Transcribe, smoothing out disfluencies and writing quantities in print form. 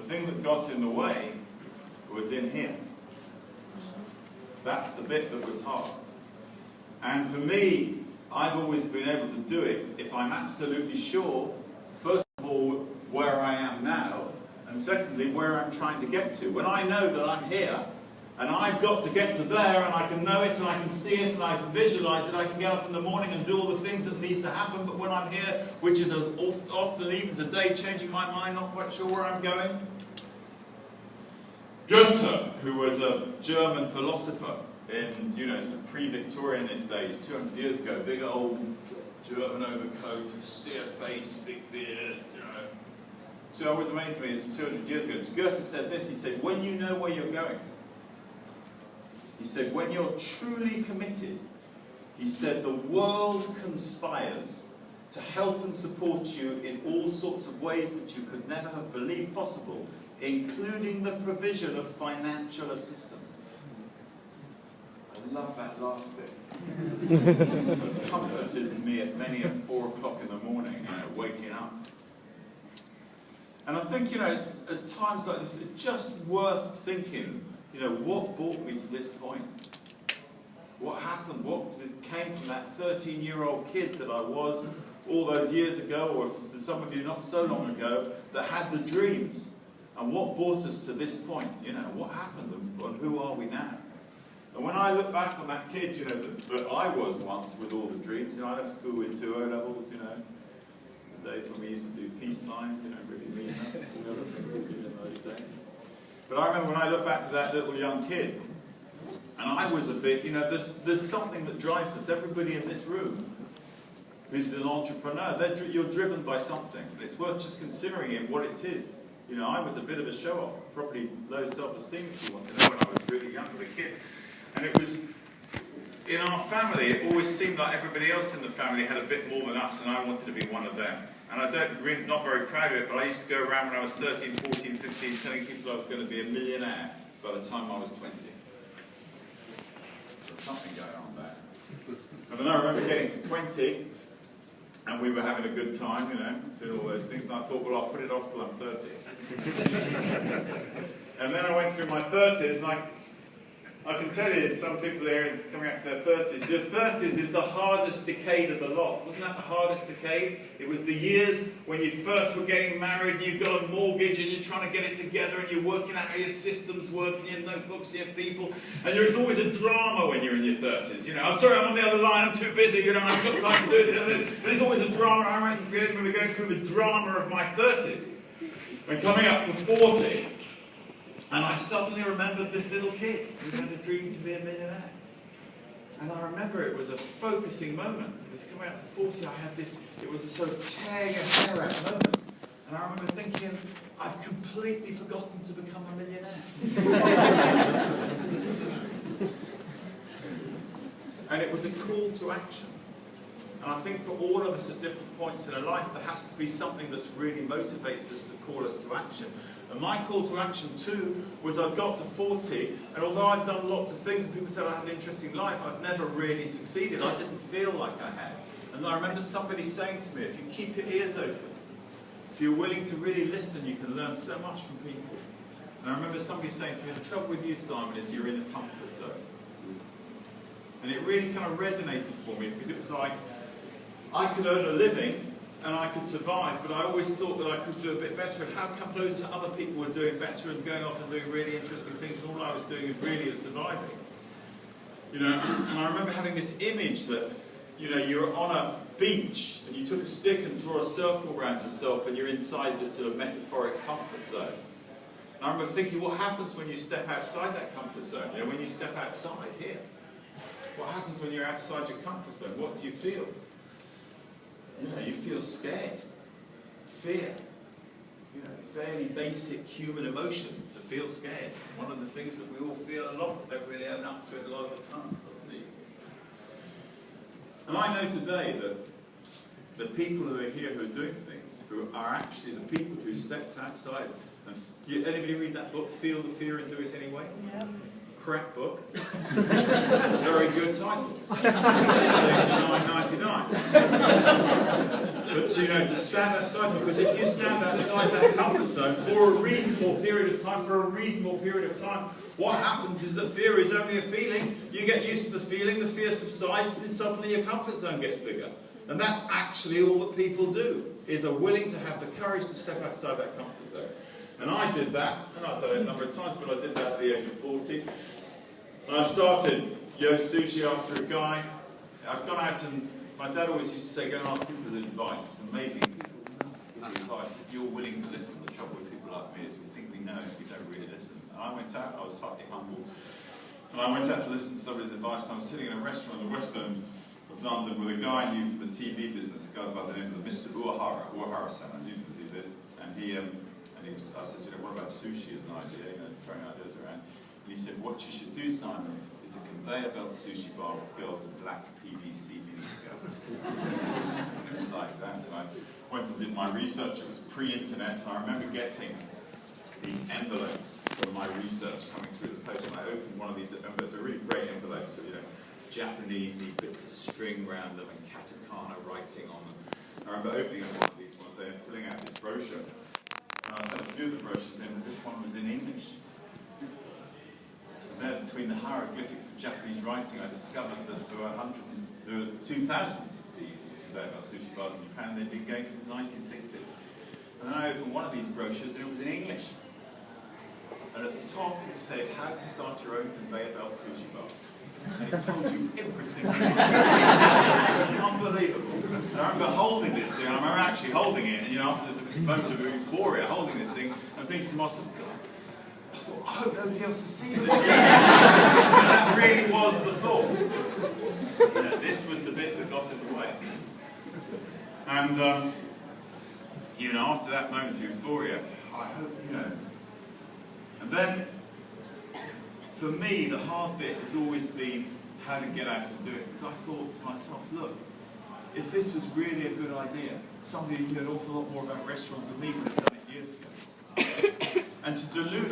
thing that got in the way was in here. That's the bit that was hard. And for me, I've always been able to do it if I'm absolutely sure, first of all, where I am now, and secondly, where I'm trying to get to. When I know that I'm here, and I've got to get to there, and I can know it, and I can see it, and I can visualize it, I can get up in the morning and do all the things that needs to happen, but when I'm here, which is often, even today, changing my mind, not quite sure where I'm going. Goethe, who was a German philosopher in, some pre-Victorian days, 200 years ago, big old German overcoat, austere face, big beard, So it always amazed me, it's 200 years ago. Goethe said this, he said, when you know where you're going, he said, when you're truly committed, he said, the world conspires to help and support you in all sorts of ways that you could never have believed possible, including the provision of financial assistance. I love that last bit. It comforted me at many at 4 o'clock in the morning, waking up. And I think, it's at times like this, it's just worth thinking, what brought me to this point? What happened? What came from that 13-year-old kid that I was all those years ago, or for some of you not so long ago, that had the dreams? And what brought us to this point? What happened and who are we now? And when I look back on that kid, that I was once with all the dreams, I left school with 2 O-levels, the days when we used to do peace signs, really mean that, all the other things we did in those days. But I remember when I look back to that little young kid, and I was a bit, there's something that drives us. Everybody in this room who's an entrepreneur, you're driven by something. It's worth just considering it, what it is. I was a bit of a show-off, probably low self-esteem, if you want to know, when I was really young as a kid. And it was, in our family, it always seemed like everybody else in the family had a bit more than us, and I wanted to be one of them. And not very proud of it, but I used to go around when I was 13, 14, 15, telling people I was going to be a millionaire by the time I was 20. There's something going on there. And then I remember getting to 20, and we were having a good time, doing all those things, and I thought, well, I'll put it off till I'm 30. And then I went through my 30s, and I can tell you, some people here coming up to their 30s, your 30s is the hardest decade of the lot. Wasn't that the hardest decade? It was the years when you first were getting married, and you've got a mortgage, and you're trying to get it together, and you're working out how your systems work, and your notebooks, and your people, and there's always a drama when you're in your 30s. I'm sorry, I'm on the other line, I'm too busy, I've got time to do it. But there's always a drama. I remember going through the drama of my 30s. And coming up to 40, and I suddenly remembered this little kid who had a dream to be a millionaire. And I remember it was a focusing moment. It was coming out to 40, I had this, it was a sort of tearing your hair out moment. And I remember thinking, I've completely forgotten to become a millionaire. And it was a call to action. And I think for all of us at different points in our life, there has to be something that really motivates us to call us to action. And my call to action too was I'd got to 40, and although I'd done lots of things and people said I had an interesting life, I'd never really succeeded. I didn't feel like I had. And I remember somebody saying to me, if you keep your ears open, if you're willing to really listen, you can learn so much from people. And I remember somebody saying to me, the trouble with you, Simon, is you're in a comfort zone. And it really kind of resonated for me, because it was like, I could earn a living and I could survive, but I always thought that I could do a bit better. And how come those other people were doing better and going off and doing really interesting things, and all I was doing was really surviving? And I remember having this image that, you're on a beach and you took a stick and draw a circle around yourself, and you're inside this sort of metaphoric comfort zone. And I remember thinking, what happens when you step outside that comfort zone? When you step outside here, what happens when you're outside your comfort zone? What do you feel? You feel scared, fear, fairly basic human emotion to feel scared. One of the things that we all feel a lot, but don't really own up to it a lot of the time. And I know today that the people who are here who are doing things, who are actually the people who stepped outside. And anybody read that book, Feel the Fear and Do It Anyway? Yeah. Crap book. Very good title. $79.99. But to stand outside, because if you stand outside that comfort zone for a reasonable period of time, what happens is that fear is only a feeling. You get used to the feeling, the fear subsides, and then suddenly your comfort zone gets bigger. And that's actually all that people do, are willing to have the courage to step outside that comfort zone. And I did that, and I've done it a number of times, but I did that at the age of 40. And I started Yo Sushi after a guy. I've gone out and my dad always used to say, go and ask people for advice. It's amazing. People love to give you advice if you're willing to listen. The trouble with people like me is we think we know and we don't really listen. And I went out, I was slightly humble, and I went out to listen to somebody's advice, and I was sitting in a restaurant in the West End of London with a guy I knew from the TV business, a guy by the name of Mr. Uehara-san, I knew from the business. And I said, what about sushi as an idea, throwing ideas around. And he said, what you should do, Simon, is a conveyor belt sushi bar with girls in black PVC miniskirts. And it was like that. And I went and did my research. It was pre-internet, and I remember getting these envelopes from my research coming through the post. And I opened one of these envelopes. They're really great envelopes, Japanesey bits of string around them and katakana writing on them. I remember opening up one of these one day and pulling out this brochure. And I had a few of the brochures in, but this one was in English. And there, between the hieroglyphics of Japanese writing, I discovered that there were 2,000 of these conveyor belt sushi bars in Japan, and they'd been going since the 1960s. And then I opened one of these brochures, and it was in English. And at the top, it said, how to start your own conveyor belt sushi bar. And it told you everything. It was unbelievable. And I remember holding this thing, I remember actually holding it, and after this moment of euphoria, holding this thing, and thinking to myself, God, I thought, I hope nobody else has seen this. And that really was the thought. This was the bit that got in the way. And, after that moment of euphoria, I hope, And then, for me, the hard bit has always been how to get out and do it. Because I thought to myself, look, if this was really a good idea, somebody who knew an awful lot more about restaurants than me would have done it years ago. And to delude,